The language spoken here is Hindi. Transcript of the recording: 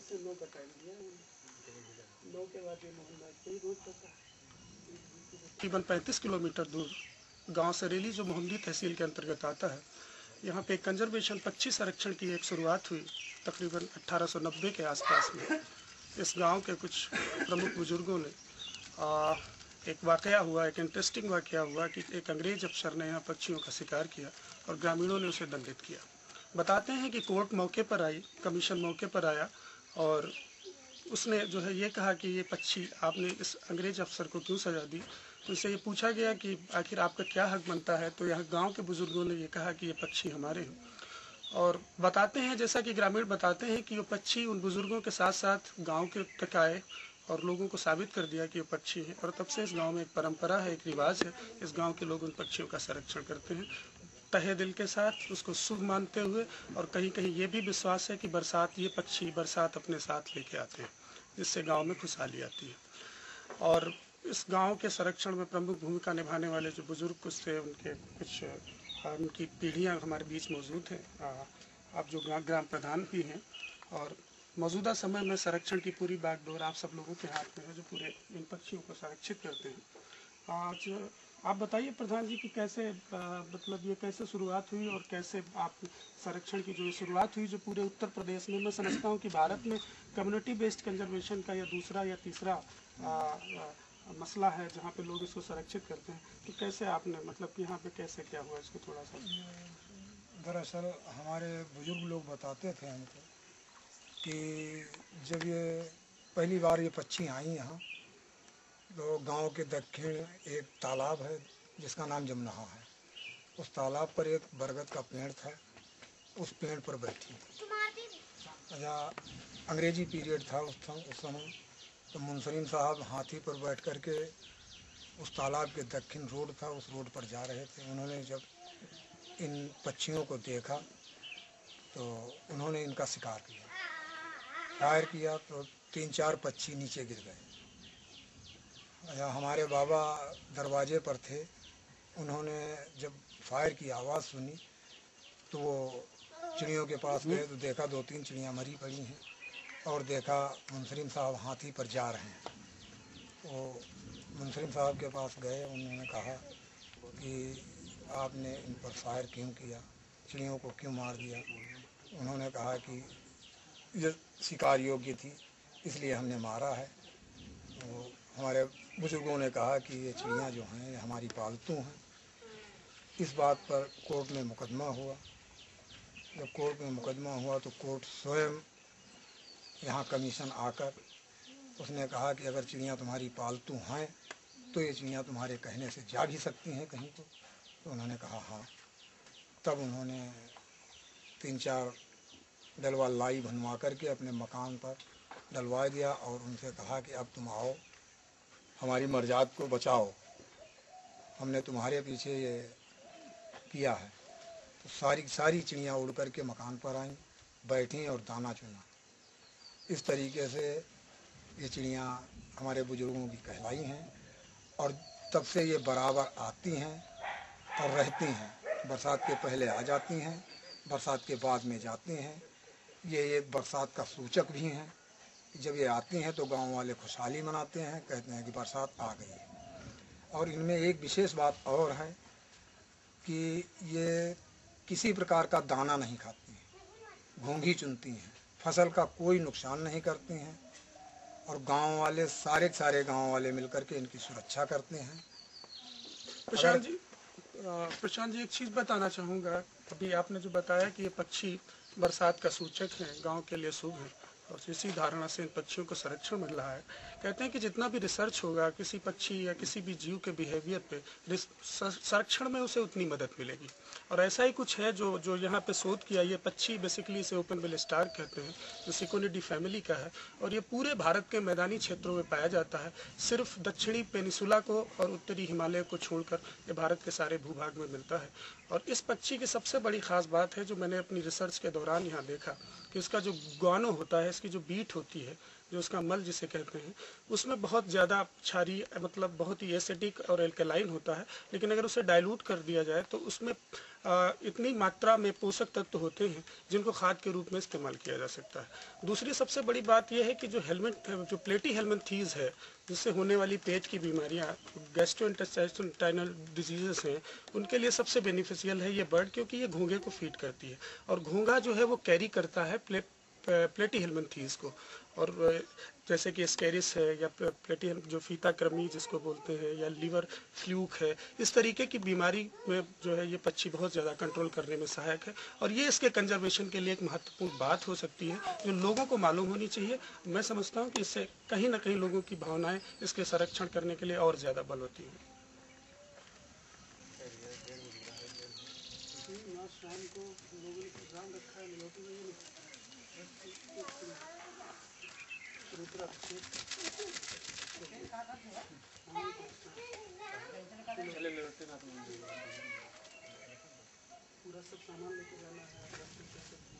से 9 का टाइम दिया, 9 के बाद ये मोहल्ला कोई रोज पता है। तकरीबन 35 किलोमीटर दूर गांव सरेली जो मोहम्मदी तहसील के अंतर्गत आता है, यहाँ पे कंजर्वेशन पक्षी संरक्षण की एक शुरुआत हुई तकरीबन 1890 के आसपास में। इस गांव के कुछ प्रमुख बुजुर्गों ने एक वाकया हुआ, एक इंटरेस्टिंग वाकया हुआ कि एक अंग्रेज अफसर ने यहाँ पक्षियों का शिकार किया और ग्रामीणों ने उसे दंडित किया। बताते हैं कि कोर्ट मौके पर आई, कमीशन मौके पर आया और उसने जो है ये कहा कि ये पक्षी आपने इस अंग्रेज अफसर को क्यों सजा दी। तो इससे ये पूछा गया कि आखिर आपका क्या हक बनता है। तो यहाँ गांव के बुजुर्गों ने ये कहा कि ये पक्षी हमारे हैं। और बताते हैं, जैसा कि ग्रामीण बताते हैं, कि वो पक्षी उन बुजुर्गों के साथ साथ गांव के तक आए और लोगों को साबित कर दिया कि ये पक्षी है। और तब से इस गांव में एक परंपरा है, एक रिवाज है, इस गांव के लोग उन पक्षियों का संरक्षण करते हैं तहे दिल के साथ, उसको शुभ मानते हुए। और कहीं कहीं ये भी विश्वास है कि ये पक्षी बरसात अपने साथ लेके आते हैं, जिससे गांव में खुशहाली आती है। और इस गांव के संरक्षण में प्रमुख भूमिका निभाने वाले जो बुजुर्ग कुछ थे, उनकी पीढ़ियां हमारे बीच मौजूद हैं। आप जो ग्राम प्रधान भी हैं, और मौजूदा समय में संरक्षण की पूरी बागडोर आप सब लोगों के हाथ में है, जो पूरे इन पक्षियों को संरक्षित करते हैं। आज आप बताइए प्रधान जी कि कैसे मतलब ये कैसे शुरुआत हुई और कैसे आप संरक्षण की जो शुरुआत हुई, जो पूरे उत्तर प्रदेश में, मैं समझता हूँ कि भारत में कम्युनिटी बेस्ड कंजर्वेशन का यह दूसरा या तीसरा मसला है जहाँ पे लोग इसको संरक्षित करते हैं। तो कैसे आपने मतलब कि यहाँ पे कैसे क्या हुआ, इसको थोड़ा सा। दरअसल हमारे बुजुर्ग लोग बताते थे हमको कि जब ये पहली बार ये पक्षी आई यहाँ, तो गांव के दक्षिण एक तालाब है जिसका नाम जमनहा है। उस तालाब पर एक बरगद का पेड़ था, उस पेड़ पर बैठी। अच्छा, अंग्रेजी पीरियड था उस समय। तो मुंसरीन साहब हाथी पर बैठ कर के उस तालाब के दक्षिण रोड था, उस रोड पर जा रहे थे। उन्होंने जब इन पक्षियों को देखा तो उन्होंने इनका शिकार किया, फायर किया तो 3-4 पक्षी नीचे गिर गए। हमारे बाबा दरवाजे पर थे, उन्होंने जब फायर की आवाज़ सुनी तो वो चिड़ियों के पास गए तो देखा 2-3 चिड़ियाँ मरी पड़ी हैं, और देखा मुंसरीन साहब हाथी पर जा रहे हैं। तो मुंसरीन साहब के पास गए, उन्होंने कहा कि आपने इन पर फायर क्यों किया, चिड़ियों को क्यों मार दिया। उन्होंने कहा कि ये शिकार योग्य थी इसलिए हमने मारा है। तो हमारे बुजुर्गों ने कहा कि ये चिड़ियाँ जो हैं ये हमारी पालतू हैं। इस बात पर कोर्ट में मुकदमा हुआ। जब कोर्ट में मुकदमा हुआ तो कोर्ट स्वयं यहाँ कमीशन आकर उसने कहा कि अगर चिड़ियाँ तुम्हारी पालतू हैं तो ये चिड़ियाँ तुम्हारे कहने से जा भी सकती हैं कहीं को। तो उन्होंने कहा हाँ। तब उन्होंने 3-4 डलवा लाई बनवा करके अपने मकान पर डलवा दिया और उनसे कहा कि अब तुम आओ, हमारी मर्यादा को बचाओ, हमने तुम्हारे पीछे ये किया है। तो सारी चिड़ियाँ उड़ कर के मकान पर आईं, बैठीं और दाना चुना। इस तरीके से ये चिड़ियाँ हमारे बुजुर्गों की कहलाई हैं, और तब से ये बराबर आती हैं और रहती हैं। बरसात के पहले आ जाती हैं, बरसात के बाद में जाती हैं। ये एक बरसात का सूचक भी हैं। जब ये आती हैं तो गांव वाले खुशहाली मनाते हैं, कहते हैं कि बरसात आ गई है। और इनमें एक विशेष बात और है कि ये किसी प्रकार का दाना नहीं खाती हैं, घोंघी चुनती हैं, फसल का कोई नुकसान नहीं करती हैं, और गांव वाले सारे गांव वाले मिलकर के इनकी सुरक्षा करते हैं। प्रशांत जी एक चीज़ बताना चाहूँगा। अभी आपने जो बताया कि ये पक्षी बरसात का सूचक हैं, गांव के लिए शुभ है, और इसी धारणा से इन पक्षियों को संरक्षण मिल रहा है। कहते हैं कि जितना भी रिसर्च होगा किसी पक्षी या किसी भी जीव के बिहेवियर पे, संरक्षण में उसे उतनी मदद मिलेगी। और ऐसा ही कुछ है जो यहाँ पे शोध किया। ये पक्षी बेसिकली इसे ओपन बिल स्टार कहते हैं, जो सिकोनिडी फैमिली का है, और ये पूरे भारत के मैदानी क्षेत्रों में पाया जाता है। सिर्फ दक्षिणी पेनिसुला को और उत्तरी हिमालय को छोड़कर ये भारत के सारे भूभाग में मिलता है। और इस पक्षी की सबसे बड़ी खास बात है, जो मैंने अपनी रिसर्च के दौरान यहाँ देखा, कि इसका जो गानो होता है, इसकी जो बीट होती है, जो उसका मल जिसे कहते हैं, उसमें बहुत ज़्यादा क्षारीय मतलब बहुत ही एसिडिक और एल्कलाइन होता है। लेकिन अगर उसे डाइल्यूट कर दिया जाए तो उसमें इतनी मात्रा में पोषक तत्व होते हैं जिनको खाद के रूप में इस्तेमाल किया जा सकता है। दूसरी सबसे बड़ी बात यह है कि जो प्लेटी हेलमिंथीज है, जिससे होने वाली पेट की बीमारियां, गैस्ट्रोइंटेस्टाइनल डिजीजेस हैं, उनके लिए सबसे बेनिफिशियल है ये बर्ड, क्योंकि ये घोंघे को फीड करती है। और घोंघा जो है वो कैरी करता है प्लेटी हेलमिंथीज को। और जैसे कि स्केरिस है या प्लेटी जो फीता कृमि जिसको बोलते हैं, या लीवर फ्लूक है, इस तरीके की बीमारी में जो है ये पक्षी बहुत ज़्यादा कंट्रोल करने में सहायक है। और ये इसके कंजर्वेशन के लिए एक महत्वपूर्ण बात हो सकती है जो लोगों को मालूम होनी चाहिए। मैं समझता हूँ कि इससे कहीं ना कहीं लोगों की भावनाएं इसके संरक्षण करने के लिए और ज़्यादा बल होती हैं। शाम को लोगों ने प्रोग्राम रखा है, पूरा सब सामान लेके जाना है।